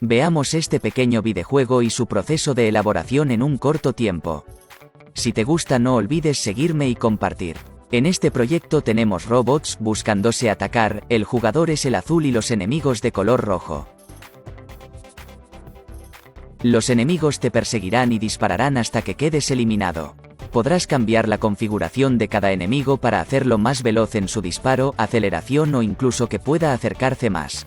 Veamos este pequeño videojuego y su proceso de elaboración en un corto tiempo. Si te gusta, no olvides seguirme y compartir. En este proyecto tenemos robots buscándose atacar, el jugador es el azul y los enemigos de color rojo. Los enemigos te perseguirán y dispararán hasta que quedes eliminado. Podrás cambiar la configuración de cada enemigo para hacerlo más veloz en su disparo, aceleración o incluso que pueda acercarse más.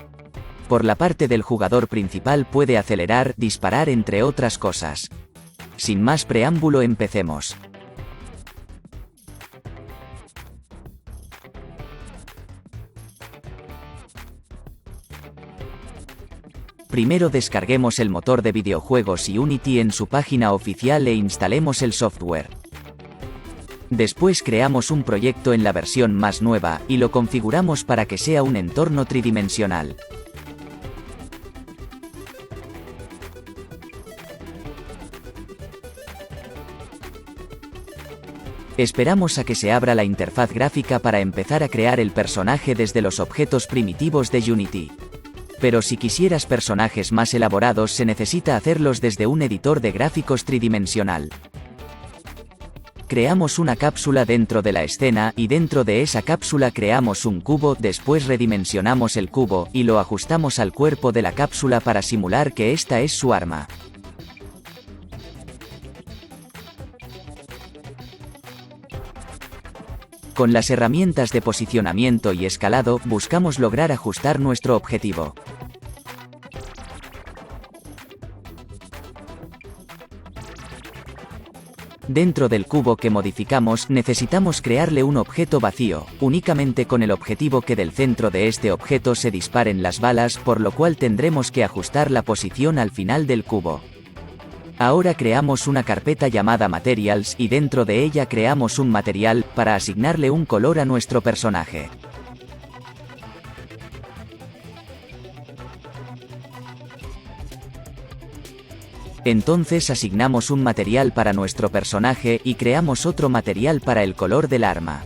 Por la parte del jugador principal puede acelerar, disparar entre otras cosas. Sin más preámbulo, empecemos. Primero descarguemos el motor de videojuegos y Unity en su página oficial e instalemos el software. Después creamos un proyecto en la versión más nueva, y lo configuramos para que sea un entorno tridimensional. Esperamos a que se abra la interfaz gráfica para empezar a crear el personaje desde los objetos primitivos de Unity. Pero si quisieras personajes más elaborados, se necesita hacerlos desde un editor de gráficos tridimensional. Creamos una cápsula dentro de la escena, y dentro de esa cápsula creamos un cubo, después redimensionamos el cubo, y lo ajustamos al cuerpo de la cápsula para simular que esta es su arma. Con las herramientas de posicionamiento y escalado, buscamos lograr ajustar nuestro objetivo. Dentro del cubo que modificamos, necesitamos crearle un objeto vacío, únicamente con el objetivo que del centro de este objeto se disparen las balas, por lo cual tendremos que ajustar la posición al final del cubo. Ahora creamos una carpeta llamada Materials, y dentro de ella creamos un material, para asignarle un color a nuestro personaje. Entonces asignamos un material para nuestro personaje, y creamos otro material para el color del arma.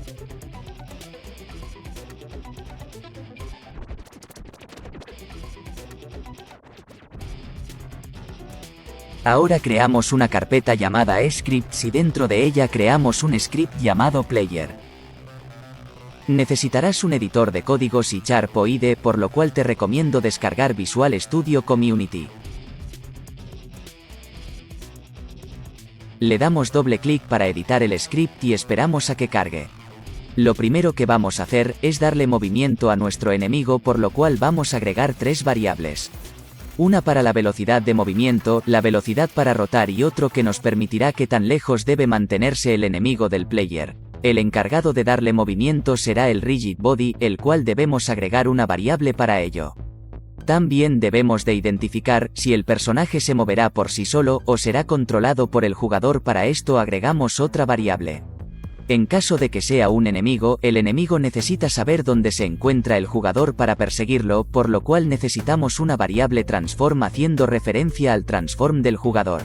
Ahora creamos una carpeta llamada Scripts y dentro de ella creamos un script llamado Player. Necesitarás un editor de código C# o IDE, por lo cual te recomiendo descargar Visual Studio Community. Le damos doble clic para editar el script y esperamos a que cargue. Lo primero que vamos a hacer es darle movimiento a nuestro enemigo, por lo cual vamos a agregar tres variables. Una para la velocidad de movimiento, la velocidad para rotar y otro que nos permitirá que tan lejos debe mantenerse el enemigo del player. El encargado de darle movimiento será el Rigid Body, el cual debemos agregar una variable para ello. También debemos de identificar si el personaje se moverá por sí solo o será controlado por el jugador. Para esto agregamos otra variable. En caso de que sea un enemigo, el enemigo necesita saber dónde se encuentra el jugador para perseguirlo, por lo cual necesitamos una variable transform haciendo referencia al transform del jugador.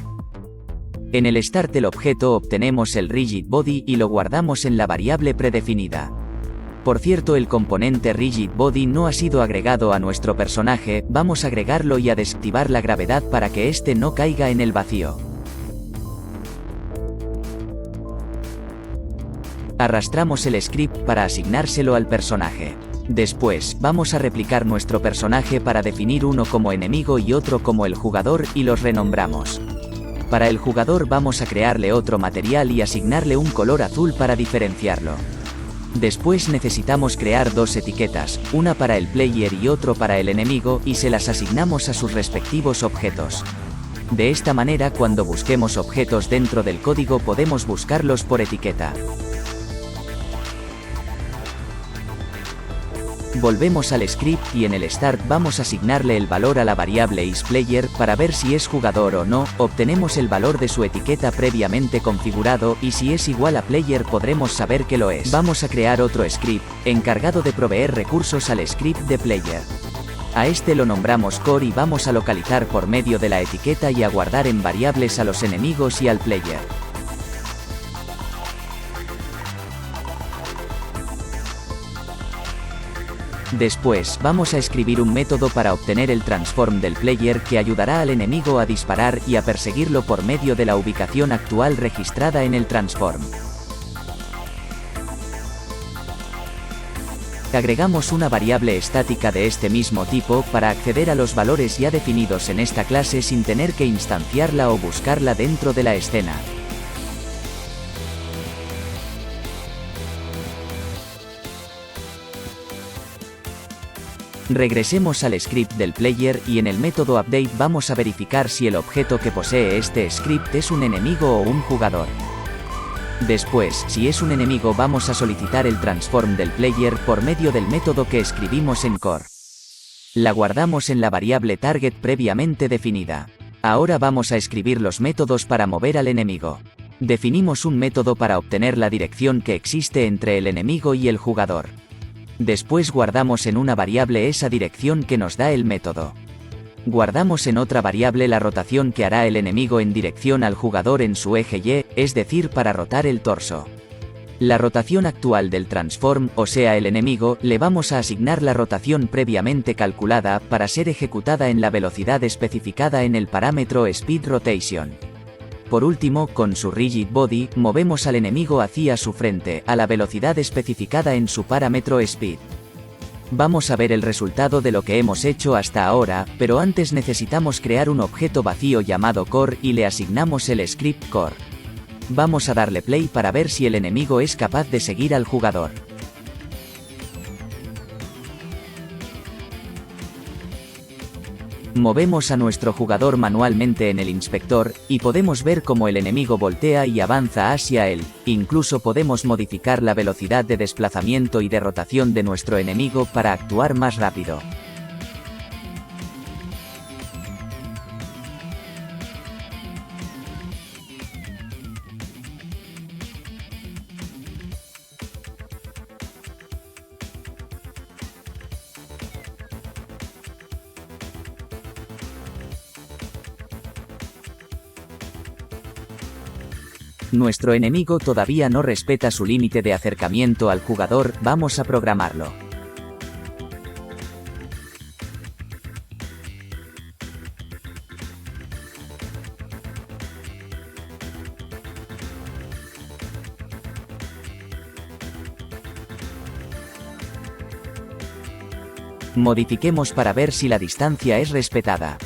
En el start del objeto obtenemos el Rigid Body y lo guardamos en la variable predefinida. Por cierto, el componente Rigid Body no ha sido agregado a nuestro personaje, vamos a agregarlo y a desactivar la gravedad para que éste no caiga en el vacío. Arrastramos el script para asignárselo al personaje. Después, vamos a replicar nuestro personaje para definir uno como enemigo y otro como el jugador, y los renombramos. Para el jugador vamos a crearle otro material y asignarle un color azul para diferenciarlo. Después necesitamos crear dos etiquetas, una para el player y otro para el enemigo, y se las asignamos a sus respectivos objetos. De esta manera, cuando busquemos objetos dentro del código podemos buscarlos por etiqueta. Volvemos al script y en el start vamos a asignarle el valor a la variable isPlayer para ver si es jugador o no. Obtenemos el valor de su etiqueta previamente configurado y si es igual a player podremos saber que lo es. Vamos a crear otro script encargado de proveer recursos al script de player. A este lo nombramos core y vamos a localizar por medio de la etiqueta y a guardar en variables a los enemigos y al player. Después, vamos a escribir un método para obtener el transform del player que ayudará al enemigo a disparar y a perseguirlo por medio de la ubicación actual registrada en el transform. Agregamos una variable estática de este mismo tipo para acceder a los valores ya definidos en esta clase sin tener que instanciarla o buscarla dentro de la escena. Regresemos al script del player y en el método update vamos a verificar si el objeto que posee este script es un enemigo o un jugador. Después, si es un enemigo vamos a solicitar el transform del player por medio del método que escribimos en core. La guardamos en la variable target previamente definida. Ahora vamos a escribir los métodos para mover al enemigo. Definimos un método para obtener la dirección que existe entre el enemigo y el jugador. Después guardamos en una variable esa dirección que nos da el método. Guardamos en otra variable la rotación que hará el enemigo en dirección al jugador en su eje Y, es decir, para rotar el torso. La rotación actual del transform, o sea el enemigo, le vamos a asignar la rotación previamente calculada para ser ejecutada en la velocidad especificada en el parámetro Speed Rotation. Por último, con su Rigid Body, movemos al enemigo hacia su frente, a la velocidad especificada en su parámetro Speed. Vamos a ver el resultado de lo que hemos hecho hasta ahora, pero antes necesitamos crear un objeto vacío llamado Core y le asignamos el script Core. Vamos a darle play para ver si el enemigo es capaz de seguir al jugador. Movemos a nuestro jugador manualmente en el inspector, y podemos ver cómo el enemigo voltea y avanza hacia él. Incluso podemos modificar la velocidad de desplazamiento y de rotación de nuestro enemigo para actuar más rápido. Nuestro enemigo todavía no respeta su límite de acercamiento al jugador, vamos a programarlo. Modifiquemos para ver si la distancia es respetada.